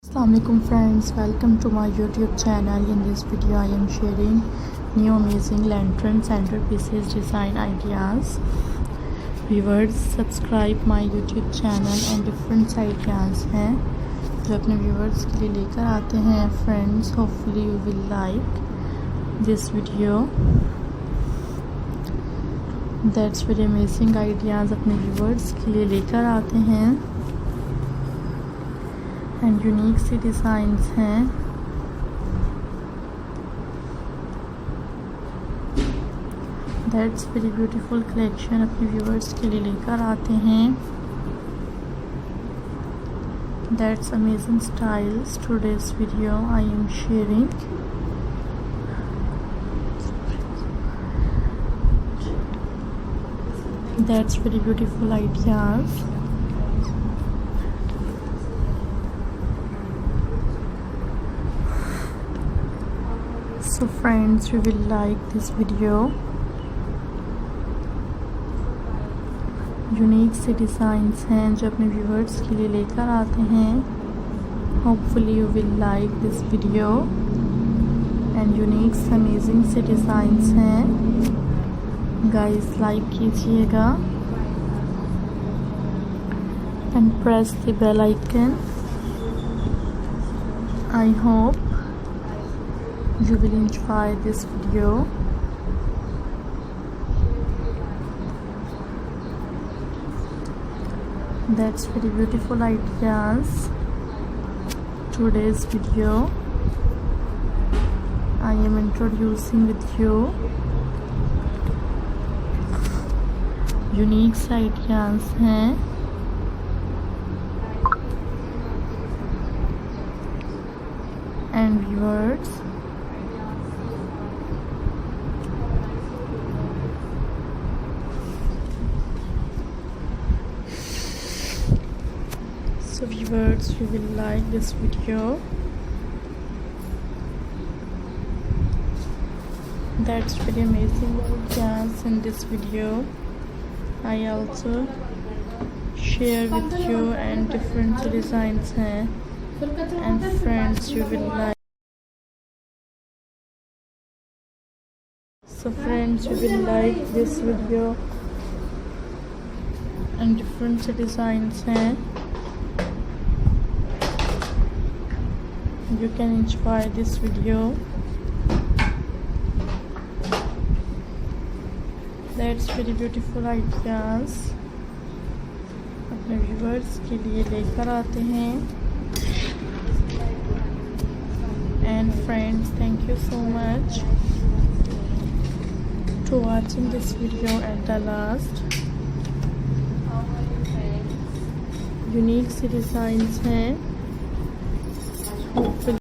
Assalamualaikum friends, welcome to my YouTube channel. In this video I am sharing new amazing lantern centerpieces design ideas. Viewers, subscribe my YouTube channel and different ideas हैं जो अपने viewers के लिए लेकर आते हैं. Friends, hopefully you will like this video. That's very amazing ideas अपने viewers के लिए लेकर आते हैं एंड यूनिक सी डिज़ाइंस हैं. दैट्स वेरी ब्यूटीफुल कलेक्शन अपने व्यूअर्स के लिए लेकर आते हैं. That's amazing styles today's video I am sharing. That's very beautiful ideas. So friends, you will like this video. Unique से डिज़ाइंस हैं जो अपने व्यूअर्स के लिए लेकर आते हैं. Hopefully you will like this video and unique से अमेजिंग से डिज़ाइंस हैं. गाइस लाइक कीजिएगा and press the bell icon. I hope you will enjoy this video. That's very beautiful ideas. Today's video I am introducing with you unique ideas हैं and viewers, so viewers, you will like this video. That's very amazing ideas in this video. I also share with you and different designs हैं and friends, you will like. So friends, you will like this video and different designs हैं. You can enjoy this video. That's very beautiful ideas अपने viewers के लिए लेकर आते हैं. And friends, thank you so much to watching this video at the last. Unique सी designs हैं. Hopefully